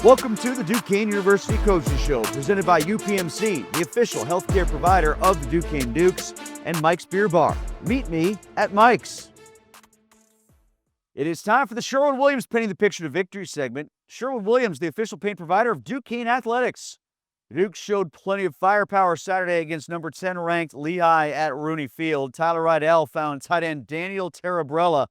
Welcome to the Duquesne University Coaches Show, presented by UPMC, the official healthcare provider of the Duquesne Dukes, and Mike's Beer Bar. Meet me at Mike's. It is time for the Sherwin-Williams Painting the Picture to Victory segment. Sherwin-Williams, the official paint provider of Duquesne Athletics. The Dukes showed plenty of firepower Saturday against number 10 ranked Lehigh at Rooney Field. Tyler Rydell found tight end Daniel Tarabrella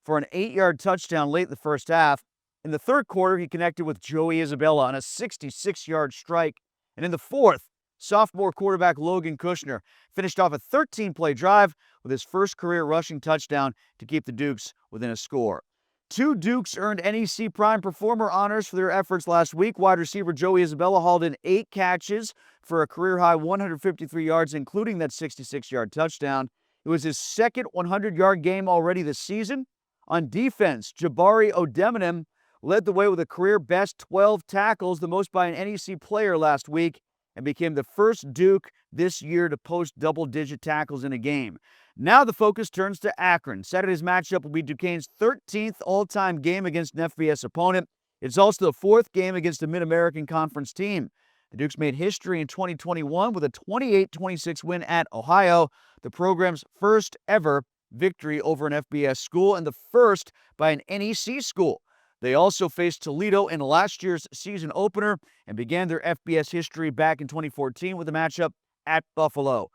for an 8-yard touchdown late in the first half. In the third quarter, he connected with Joey Isabella on a 66-yard strike. And in the fourth, sophomore quarterback Logan Kushner finished off a 13-play drive with his first career rushing touchdown to keep the Dukes within a score. Two Dukes earned NEC Prime Performer honors for their efforts last week. Wide receiver Joey Isabella hauled in 8 catches for a career-high 153 yards, including that 66-yard touchdown. It was his second 100-yard game already this season. On defense, Jabari Odoemenem led the way with a career-best 12 tackles, the most by an NEC player last week, and became the first Duke this year to post double-digit tackles in a game. Now the focus turns to Akron. Saturday's matchup will be Duquesne's 13th all-time game against an FBS opponent. It's also the 4th game against a Mid-American Conference team. The Dukes made history in 2021 with a 28-26 win at Ohio, the program's first ever victory over an FBS school and the first by an NEC school. They also faced Toledo in last year's season opener and began their FBS history back in 2014 with a matchup at Buffalo.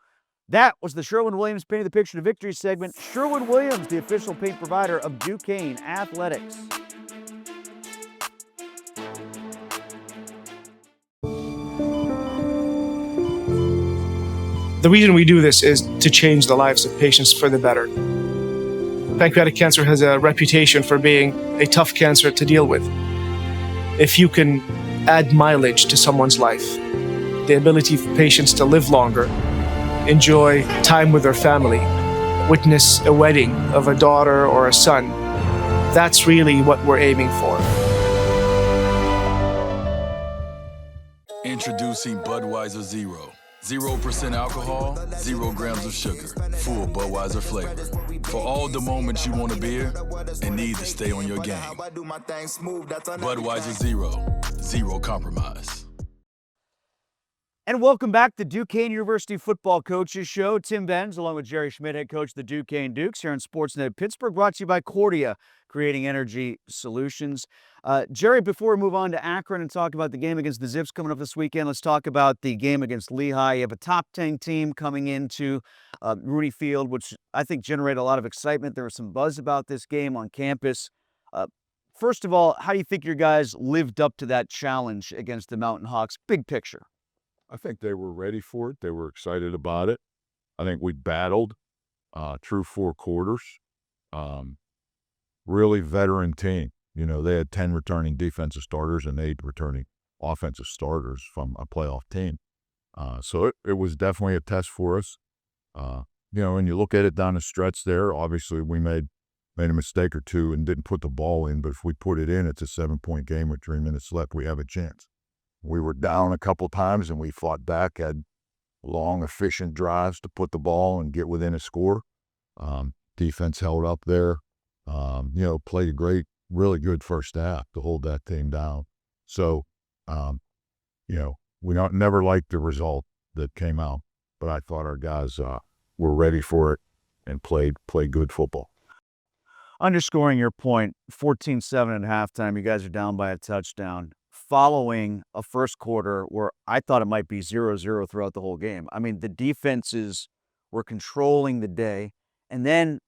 That was the Sherwin-Williams Painting the Picture to Victory segment. Sherwin-Williams, the official paint provider of Duquesne Athletics. The reason we do this is to change the lives of patients for the better. Pancreatic cancer has a reputation for being a tough cancer to deal with. If you can add mileage to someone's life, the ability for patients to live longer, enjoy time with their family, witness a wedding of a daughter or a son, that's really what we're aiming for. Introducing Budweiser Zero. 0% alcohol, 0 grams of sugar, full Budweiser flavor. For all the moments you want a beer and need to stay on your game. Budweiser Zero, zero compromise. And welcome back to Duquesne University Football Coaches Show. Tim Benz, along with Jerry Schmitt, head coach of the Duquesne Dukes, here on SportsNet Pittsburgh, brought to you by Cordia, creating energy solutions. Jerry, before we move on to Akron and talk about the game against the Zips coming up this weekend, let's talk about the game against Lehigh. You have a top 10 team coming into Rooney Field, which I think generated a lot of excitement. There was some buzz about this game on campus. First of all, how do you think your guys lived up to that challenge against the Mountain Hawks? Big picture. I think they were ready for it. They were excited about it. I think we battled through 4 quarters. Really veteran team. You know, they had 10 returning defensive starters and 8 returning offensive starters from a playoff team. So it was definitely a test for us. You know, when you look at it down the stretch there, obviously we made a mistake or two and didn't put the ball in, but if we put it in, it's a 7-point game with 3 minutes left. We have a chance. We were down a couple times and we fought back, had long, efficient drives to put the ball and get within a score. Defense held up there. You know, played a great, really good first half to hold that team down. So, you know, we never liked the result that came out, but I thought our guys were ready for it and played good football. Underscoring your point, 14-7 at halftime, you guys are down by a touchdown, following a first quarter where I thought it might be 0-0 throughout the whole game. I mean, the defenses were controlling the day, and then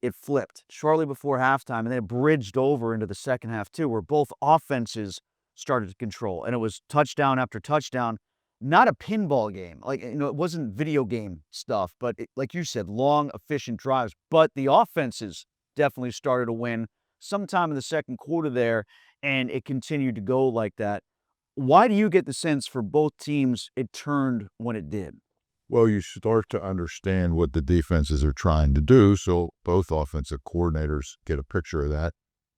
it flipped shortly before halftime, and then it bridged over into the second half too, where both offenses started to control, and it was touchdown after touchdown. Not a pinball game. Like, you know, it wasn't video game stuff, but like you said, long, efficient drives. But the offenses definitely started to win sometime in the second quarter there, and it continued to go like that. Why do you get the sense for both teams it turned when it did? Well, you start to understand what the defenses are trying to do, so both offensive coordinators get a picture of that.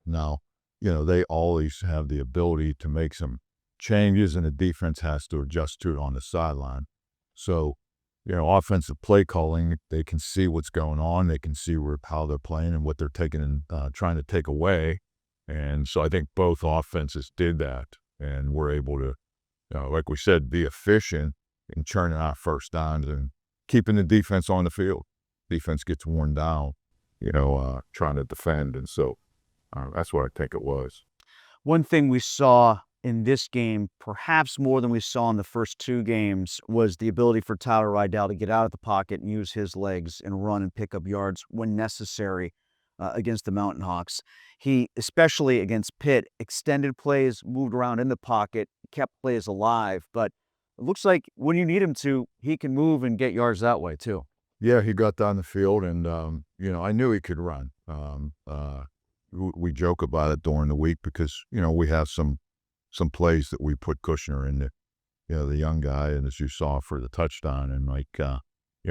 Now, you know, they always have the ability to make some changes, and the defense has to adjust to it on the sideline. So, you know, offensive play calling, they can see what's going on. They can see how they're playing and what they're taking and trying to take away. And so I think both offenses did that. and we're able to, like we said, be efficient in churning out first downs and keeping the defense on the field. Defense gets worn down, trying to defend, and so that's what I think it was. One thing we saw in this game, perhaps more than we saw in the first two games, was the ability for Tyler Rydell to get out of the pocket and use his legs and run and pick up yards when necessary against the Mountain Hawks. He, especially against Pitt, extended plays, moved around in the pocket, kept plays alive, but it looks like when you need him to, he can move and get yards that way too. Yeah, he got down the field, and I knew he could run. We joke about it during the week because we have some plays that we put Kushner in the young guy, and as you saw for the touchdown, and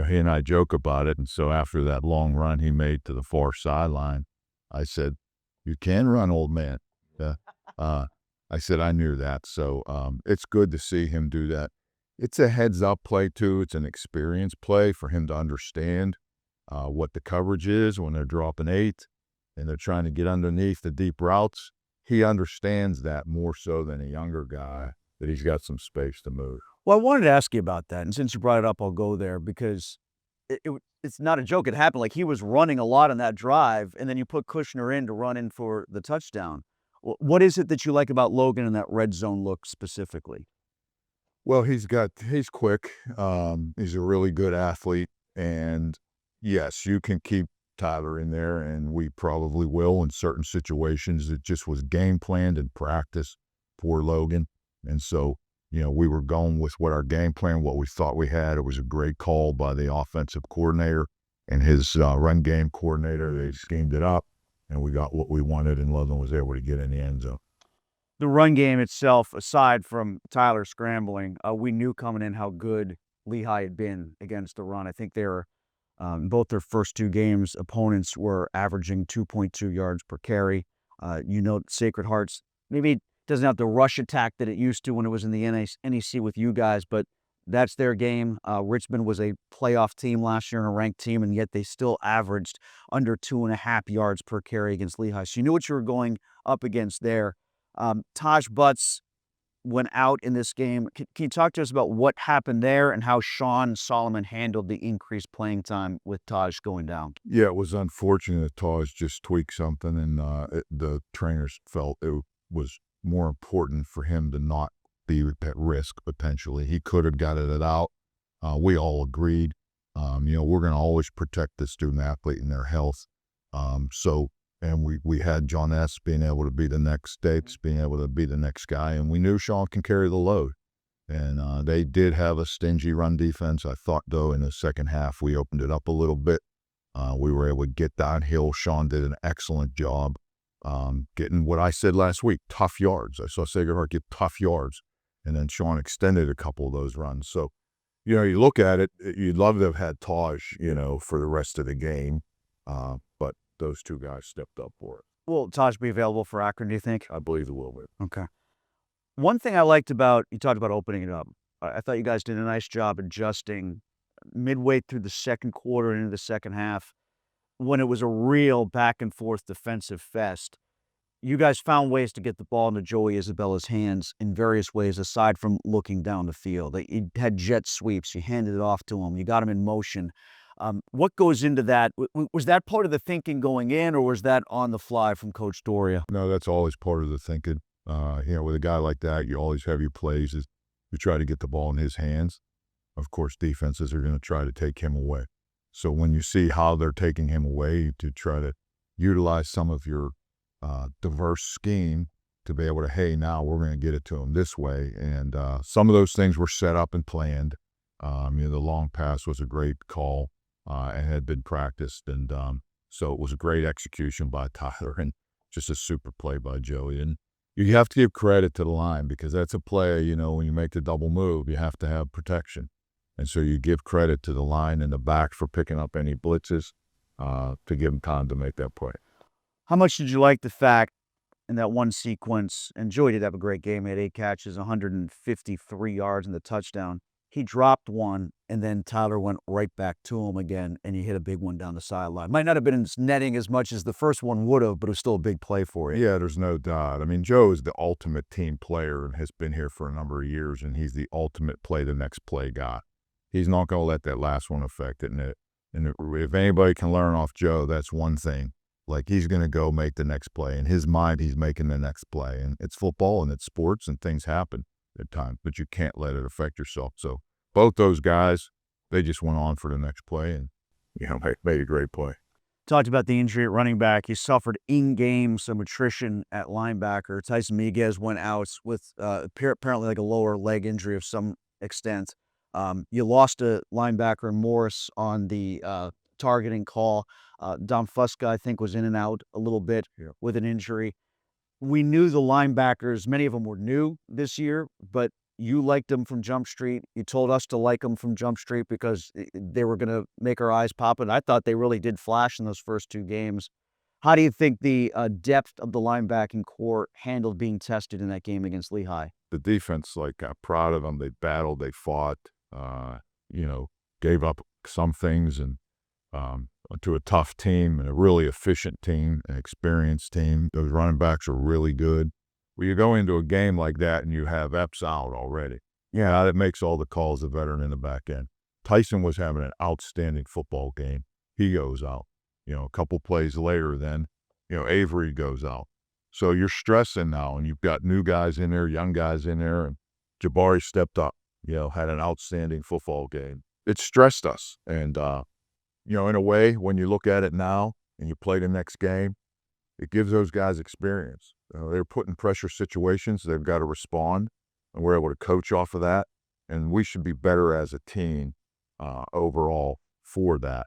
he and I joke about it. And so after that long run he made to the far sideline, I said, "You can run, old man." I said, I knew that. So it's good to see him do that. It's a heads-up play, too. It's an experience play for him to understand what the coverage is when they're dropping 8 and they're trying to get underneath the deep routes. He understands that more so than a younger guy, that he's got some space to move. Well, I wanted to ask you about that, and since you brought it up, I'll go there because it's not a joke. It happened. Like, he was running a lot on that drive, and then you put Kushner in to run in for the touchdown. What is it that you like about Logan in that red zone look specifically? Well, he's quick. He's a really good athlete. And yes, you can keep Tyler in there, and we probably will in certain situations. It just was game planned in practice for Logan. And so, we were going with what our game plan, what we thought we had. It was a great call by the offensive coordinator and his run game coordinator. They schemed it up, and we got what we wanted, and Logan was able to get in the end zone. The run game itself, aside from Tyler scrambling, we knew coming in how good Lehigh had been against the run. I think they were, both their first two games, opponents were averaging 2.2 yards per carry. Sacred Hearts maybe doesn't have the rush attack that it used to when it was in the NEC with you guys, but that's their game. Richmond was a playoff team last year and a ranked team, and yet they still averaged under 2.5 yards per carry against Lehigh. So you knew what you were going up against there. Taj Butts went out in this game. Can you talk to us about what happened there and how Sean Solomon handled the increased playing time with Taj going down? Yeah, it was unfortunate that Taj just tweaked something, and the trainers felt it was more important for him to not be at risk potentially. He could have got it out. We all agreed. We're going to always protect the student athlete and their health. And we had John S. being able to be the next States, being able to be the next guy, and we knew Sean can carry the load. And they did have a stingy run defense. I thought, though, in the second half, we opened it up a little bit. We were able to get downhill. Sean did an excellent job getting what I said last week, tough yards. I saw Sacred Heart get tough yards, and then Sean extended a couple of those runs. So, you look at it, you'd love to have had Taj, for the rest of the game, but those two guys stepped up for it. Will Taj be available for Akron, do you think? I believe it will be. Okay. One thing I liked about, you talked about opening it up. I thought you guys did a nice job adjusting midway through the second quarter and into the second half when it was a real back and forth defensive fest. You guys found ways to get the ball into Joey Isabella's hands in various ways aside from looking down the field. You had jet sweeps. You handed it off to him. You got him in motion. What goes into that? Was that part of the thinking going in, or was that on the fly from Coach Doria? No, that's always part of the thinking. With a guy like that, you always have your plays. You try to get the ball in his hands. Of course, defenses are going to try to take him away. So when you see how they're taking him away, to try to utilize some of your diverse scheme to be able to, hey, now we're going to get it to him this way. And some of those things were set up and planned. The long pass was a great call. And had been practiced, and so it was a great execution by Tyler and just a super play by Joey. And you have to give credit to the line because that's a play, when you make the double move, you have to have protection. And so you give credit to the line and the back for picking up any blitzes to give them time to make that play. How much did you like the fact in that one sequence, and Joey did have a great game, he had 8 catches, 153 yards and the touchdown. he dropped one, and then Tyler went right back to him again, and he hit a big one down the sideline. Might not have been netting as much as the first one would have, but it was still a big play for you. Yeah, there's no doubt. I mean, Joe is the ultimate team player and has been here for a number of years, and he's the ultimate play the next play guy. He's not going to let that last one affect it. And if anybody can learn off Joe, that's one thing. Like, he's going to go make the next play. In his mind, he's making the next play. And it's football and it's sports and things happen at times, but you can't let it affect yourself. So both those guys, they just went on for the next play and, made a great play. Talked about the injury at running back. He suffered in-game some attrition at linebacker. Tyson Miguez went out with apparently like a lower leg injury of some extent. You lost a linebacker, Morris, on the targeting call. Dom Fusca, I think, was in and out a little bit with an injury. We knew the linebackers, many of them were new this year, but you liked them from Jump Street. You told us to like them from Jump Street because they were going to make our eyes pop. And I thought they really did flash in those first two games. How do you think the depth of the linebacking core handled being tested in that game against Lehigh? The defense, I'm proud of them. They battled, they fought, gave up some things and to a tough team and a really efficient team, an experienced team. Those running backs are really good. Well, you go into a game like that and you have Epps out already. Yeah, that makes all the calls a veteran in the back end. Tyson was having an outstanding football game. He goes out. A couple plays later then, Avery goes out. So you're stressing now, and you've got new guys in there, young guys in there, and Jabari stepped up, had an outstanding football game. It stressed us. And, in a way, when you look at it now and you play the next game, it gives those guys experience. They're put in pressure situations. They've got to respond, and we're able to coach off of that. And we should be better as a team overall for that.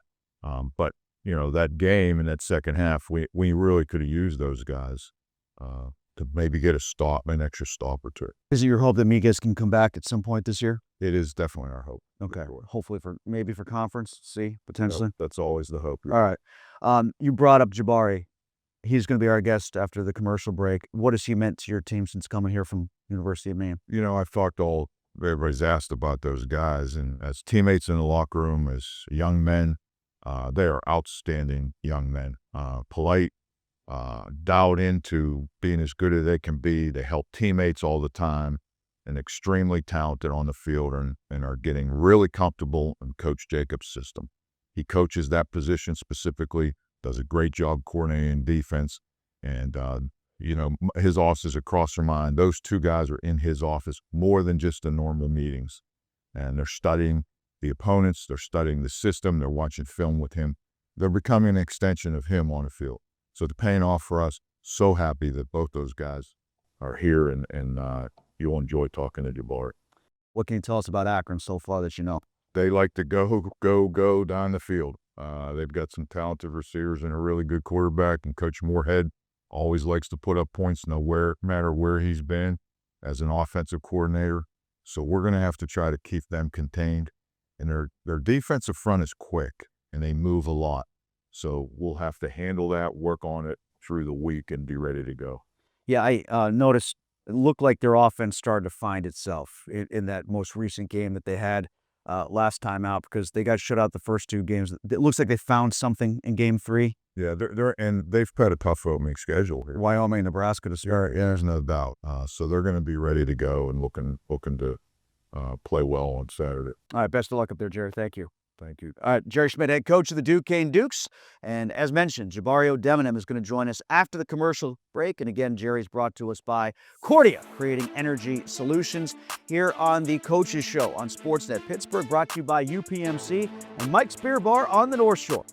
But, that game in that second half, we really could have used those guys to maybe get an extra stop or two. Is it your hope that Miguez can come back at some point this year? It is definitely our hope. Okay. Hopefully maybe for conference, potentially. That's always the hope. All right. You brought up Jabari. He's going to be our guest after the commercial break. What has he meant to your team since coming here from University of Maine? I've talked everybody's asked about those guys, and as teammates in the locker room, as young men, they are outstanding young men. Polite, dialed into being as good as they can be. They help teammates all the time, and extremely talented on the field and are getting really comfortable in Coach Jacobs' system. He coaches that position specifically, does a great job coordinating defense, and, his office is across from mine. Those two guys are in his office more than just the normal meetings, and they're studying the opponents, they're studying the system, they're watching film with him. They're becoming an extension of him on the field. So it's paying off for us. So happy that both those guys are here, and you'll enjoy talking to Jabari. What can you tell us about Akron so far that you know? They like to go down the field. They've got some talented receivers and a really good quarterback, and Coach Moorhead always likes to put up points no matter where he's been as an offensive coordinator. So we're going to have to try to keep them contained. And their defensive front is quick, and they move a lot. So we'll have to handle that, work on it through the week, and be ready to go. Yeah, I noticed it looked like their offense started to find itself in that most recent game that they had last time out, because they got shut out the first two games. It looks like they found something in game 3. Yeah, they've had a tough opening schedule here. Wyoming, Nebraska to start. Yeah, there's no doubt. So they're going to be ready to go and looking to play well on Saturday. All right, best of luck up there, Jerry. Thank you. Thank you. All right, Jerry Schmitt, head coach of the Duquesne Dukes. And as mentioned, Jabari Odoemenem is going to join us after the commercial break. And again, Jerry's brought to us by Cordia, creating energy solutions, here on the Coaches Show on SportsNet Pittsburgh, brought to you by UPMC and Mike's Beer Bar on the North Shore.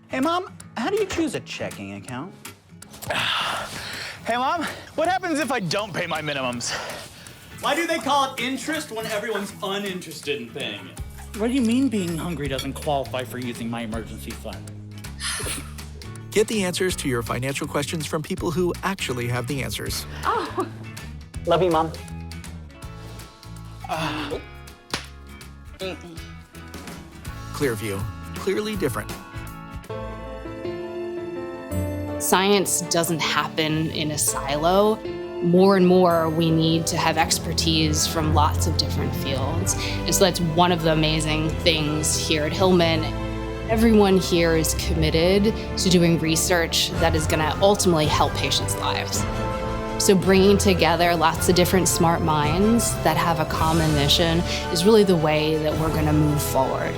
Hey, Mom, how do you choose a checking account? Hey, Mom, what happens if I don't pay my minimums? Why do they call it interest when everyone's uninterested in paying it? What do you mean being hungry doesn't qualify for using my emergency fund? Get the answers to your financial questions from people who actually have the answers. Oh. Love you, Mom. Clearview. Clearly different. Science doesn't happen in a silo. more and more we need to have expertise from lots of different fields. And so that's one of the amazing things here at Hillman. Everyone here is committed to doing research that is going to ultimately help patients' lives. So bringing together lots of different smart minds that have a common mission is really the way that we're going to move forward.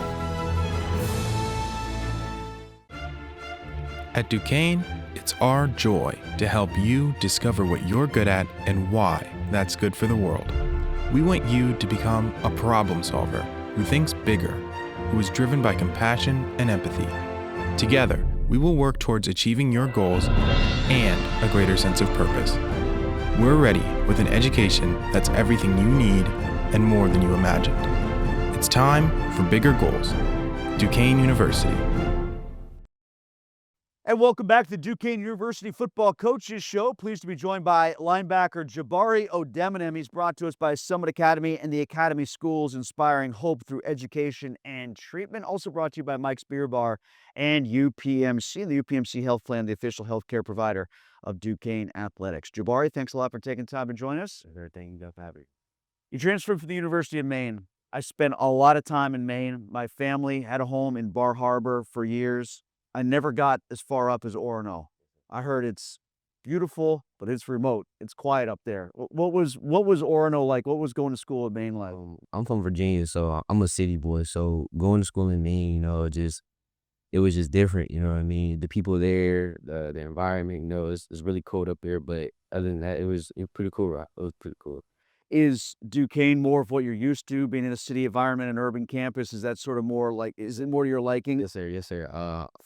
At Duquesne, it's our joy to help you discover what you're good at and why that's good for the world. We want you to become a problem solver who thinks bigger, who is driven by compassion and empathy. Together, we will work towards achieving your goals and a greater sense of purpose. We're ready with an education that's everything you need and more than you imagined. It's time for bigger goals. Duquesne University. And welcome back to the Duquesne University Football Coaches Show. Pleased to be joined by linebacker Jabari Odoemenem. He's brought to us by Summit Academy and the Academy Schools, inspiring hope through education and treatment. Also brought to you by Mike's Beer Bar and UPMC, the UPMC Health Plan, the official healthcare provider of Duquesne Athletics. Jabari, thanks a lot for taking time to join us. Thank you for having me. You transferred from the University of Maine. I spent a lot of time in Maine. My family had a home in Bar Harbor for years. I never got as far up as Orono. I heard it's beautiful, but it's remote. It's quiet up there. What was Orono like? What was going to school in Maine like? I'm from Virginia, so I'm a city boy. So going to school in Maine, it was just different. You know what I mean? The people there, the environment, it's really cold up there. But other than that, it was pretty cool. Right? It was pretty cool. Is Duquesne more of what you're used to, being in a city environment, an urban campus? Is that sort of more like, is it more to your liking? Yes, sir. Yes, sir.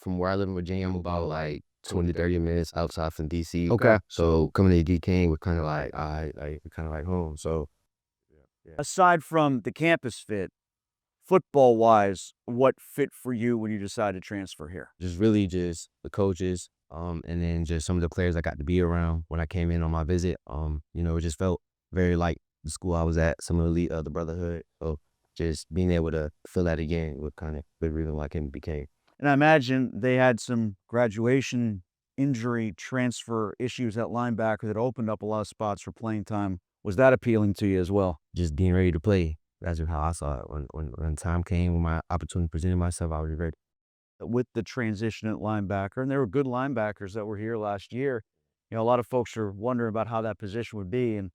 From where I live in Virginia, I'm about like 20 to 30 minutes outside from DC. Okay. So coming to Duquesne, we're kind of like, we're kind of like home. So, yeah. Aside from the campus fit, football-wise, what fit for you when you decided to transfer here? Just really just the coaches, and then just some of the players I got to be around when I came in on my visit. It just felt very like the school I was at, some of the brotherhood. So just being able to feel that again was kind of the reason why I became. And I imagine they had some graduation, injury, transfer issues at linebacker that opened up a lot of spots for playing time. Was that appealing to you as well? Just being ready to play. That's just how I saw it. When time came, when my opportunity presented myself, I was ready. With the transition at linebacker, and there were good linebackers that were here last year. A lot of folks are wondering about how that position would be, and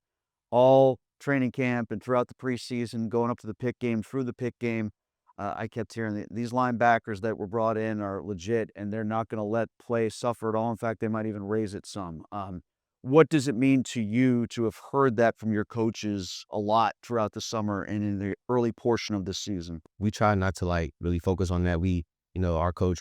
all training camp and throughout the preseason, going up to the pick game, through the pick game, I kept hearing these linebackers that were brought in are legit, and they're not going to let play suffer at all. In fact, they might even raise it some. What does it mean to you to have heard that from your coaches a lot throughout the summer and in the early portion of the season? We try not to really focus on that. Our coach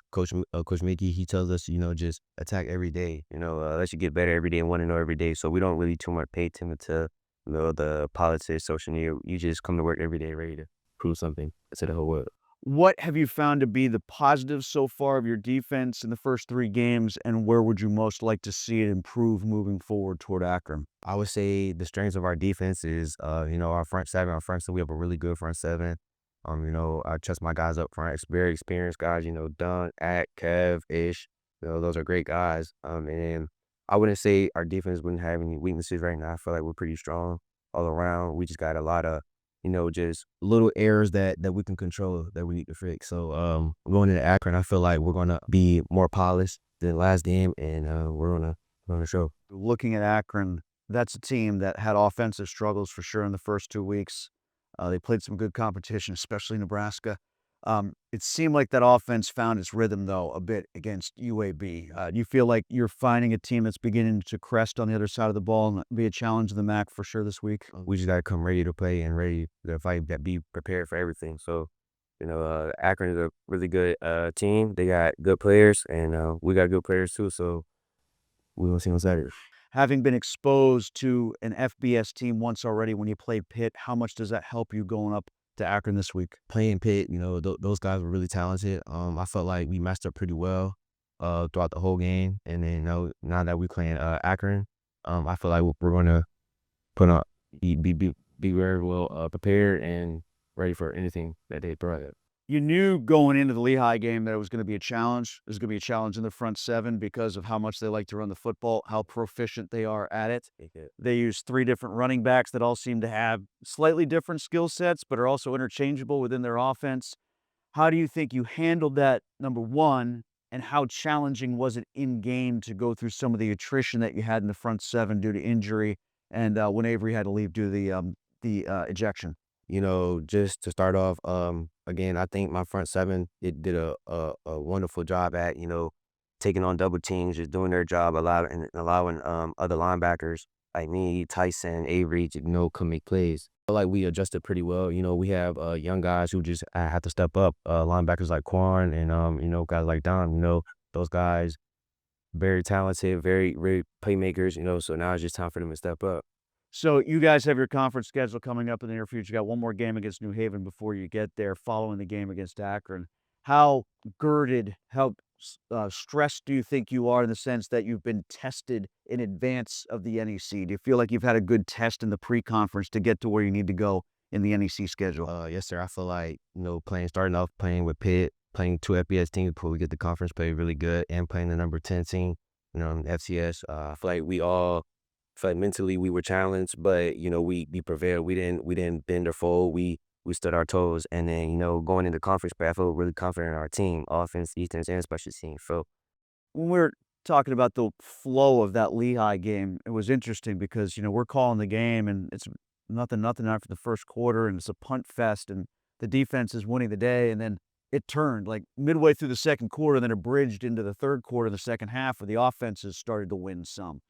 Mickey, he tells us, just attack every day. Let you get better every day and want to know every day. So we don't really too much pay attention to the politics, social media. You just come to work every day ready to prove something to the whole world. What have you found to be the positives so far of your defense in the first 3 games, and where would you most like to see it improve moving forward toward Akron? I would say the strengths of our defense is, our front seven. We have a really good front seven. I trust my guys up front, very experienced guys, Dunn, Ak, Kev, Ish. Those are great guys. And I wouldn't say our defense wouldn't have any weaknesses right now. I feel like we're pretty strong all around. We just got a lot of, just little errors that we can control that we need to fix. So going into Akron, I feel like we're going to be more polished than last game, and we're going to show. Looking at Akron, that's a team that had offensive struggles for sure in the first 2 weeks. They played some good competition, especially Nebraska. It seemed like that offense found its rhythm, though, a bit against UAB. Do you feel like you're finding a team that's beginning to crest on the other side of the ball and be a challenge to the MAC for sure this week? We just got to come ready to play and ready to fight, be prepared for everything. So, Akron is a really good team. They got good players, and we got good players too. So we will see on Saturday. Having been exposed to an FBS team once already when you played Pitt, how much does that help you going up to Akron this week? Playing Pitt, those guys were really talented. I felt like we matched up pretty well throughout the whole game. And then, now that we're playing Akron, I feel like we're going to be very well prepared and ready for anything that they throw at us. You knew going into the Lehigh game that it was going to be a challenge. There's going to be a challenge in the front seven because of how much they like to run the football, how proficient they are at it. They use 3 different running backs that all seem to have slightly different skill sets, but are also interchangeable within their offense. How do you think you handled that, number one, and how challenging was it in game to go through some of the attrition that you had in the front seven due to injury and when Avery had to leave due to the ejection? Just to start off, again, I think my front seven did a wonderful job at, taking on double teams, just doing their job, allowing other linebackers like me, Tyson, Avery, to come make plays. Like we adjusted pretty well. We have young guys who just have to step up. Linebackers like Quan and guys like Don. Those guys very talented, very very playmakers. So now it's just time for them to step up. So you guys have your conference schedule coming up in the near future. You got one more game against New Haven before you get there, following the game against Akron. How girded, how stressed do you think you are in the sense that you've been tested in advance of the NEC? Do you feel like you've had a good test in the pre-conference to get to where you need to go in the NEC schedule? Yes, sir. I feel like, starting off playing with Pitt, playing 2 FBS teams before we get the conference play really good, and playing the number 10 team, in FCS. I feel like mentally we were challenged, but we prevailed. We didn't bend or fold. We stood our toes, and then going into conference play, I feel really confident in our team, offense, defense, and special teams. So when we're talking about the flow of that Lehigh game, it was interesting because we're calling the game and it's nothing after the first quarter, and it's a punt fest, and the defense is winning the day, and then it turned like midway through the second quarter, and then it bridged into the third quarter, the second half, where the offenses started to win some.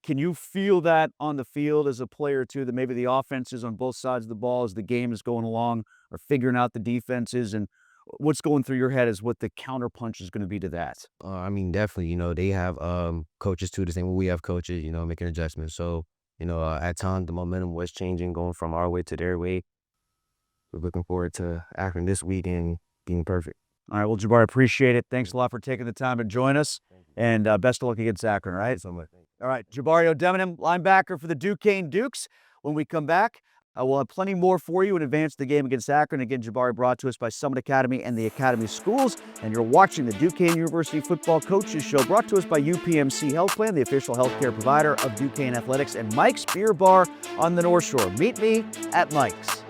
Can you feel that on the field as a player, too, that maybe the offenses on both sides of the ball as the game is going along are figuring out the defenses, and what's going through your head is what the counterpunch is going to be to that? Definitely, they have coaches, too, the same way we have coaches, making adjustments. So, at times the momentum was changing, going from our way to their way. We're looking forward to Akron this week and being perfect. All right, well, Jabari, appreciate it. Thanks a lot for taking the time to join us, and best of luck against Akron, all right? So much. All right, Jabari Odoemenem, linebacker for the Duquesne Dukes. When we come back, we'll have plenty more for you in advance of the game against Akron. Again, Jabari brought to us by Summit Academy and the Academy Schools. And you're watching the Duquesne University Football Coaches Show, brought to us by UPMC Health Plan, the official healthcare provider of Duquesne Athletics, and Mike's Beer Bar on the North Shore. Meet me at Mike's.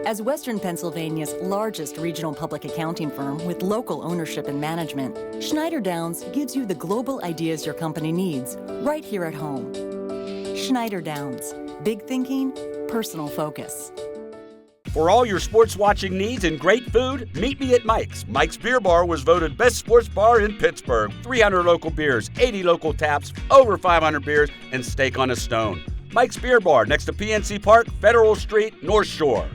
As Western Pennsylvania's largest regional public accounting firm with local ownership and management, Schneider Downs gives you the global ideas your company needs right here at home. Schneider Downs. Big thinking, personal focus. For all your sports watching needs and great food, meet me at Mike's. Mike's Beer Bar was voted best sports bar in Pittsburgh. 300 local beers, 80 local taps, over 500 beers, and steak on a stone. Mike's Beer Bar, next to PNC Park, Federal Street, North Shore.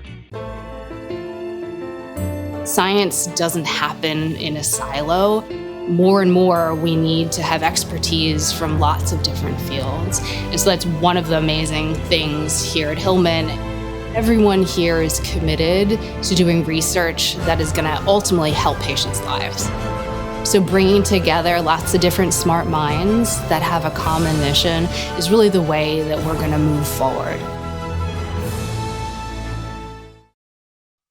Science doesn't happen in a silo. More and more, we need to have expertise from lots of different fields. And so that's one of the amazing things here at Hillman. Everyone here is committed to doing research that is going to ultimately help patients' lives. So bringing together lots of different smart minds that have a common mission is really the way that we're going to move forward.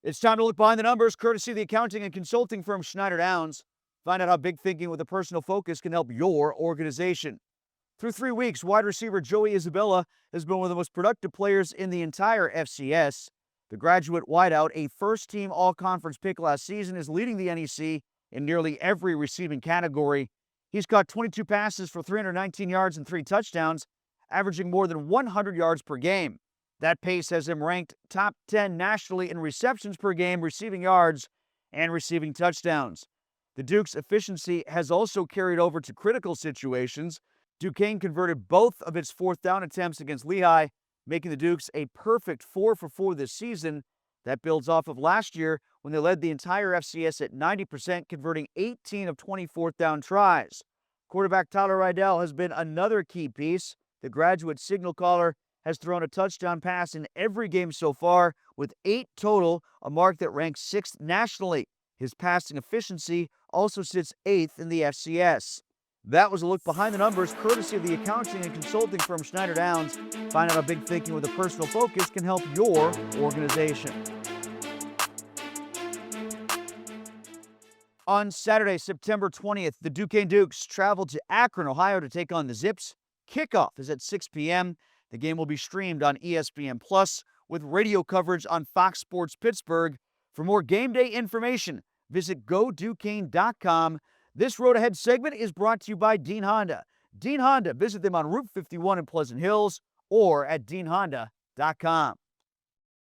It's time to look behind the numbers, courtesy of the accounting and consulting firm Schneider Downs. Find out how big thinking with a personal focus can help your organization. Through 3 weeks, wide receiver Joey Isabella has been one of the most productive players in the entire FCS. The graduate wideout, a first-team all-conference pick last season, is leading the NEC in nearly every receiving category. He's caught 22 passes for 319 yards and 3 touchdowns, averaging more than 100 yards per game. That pace has him ranked top 10 nationally in receptions per game, receiving yards, and receiving touchdowns. The Dukes' efficiency has also carried over to critical situations. Duquesne converted both of its 4th down attempts against Lehigh, making the Dukes a perfect 4 for 4 this season. That builds off of last year when they led the entire FCS at 90%, converting 18 of 20 4th down tries. Quarterback Tyler Rydell has been another key piece. The graduate signal caller has thrown a touchdown pass in every game so far, with 8 total, a mark that ranks 6th nationally. His passing efficiency also sits 8th in the FCS. That was a look behind the numbers, courtesy of the accounting and consulting firm Schneider Downs. Find out how big thinking with a personal focus can help your organization. On Saturday, September 20th, the Duquesne Dukes travel to Akron, Ohio to take on the Zips. Kickoff is at 6 p.m. The game will be streamed on ESPN Plus with radio coverage on Fox Sports Pittsburgh. For more game day information, visit GoDuquesne.com. This Road Ahead segment is brought to you by Dean Honda. Dean Honda, visit them on Route 51 in Pleasant Hills or at DeanHonda.com.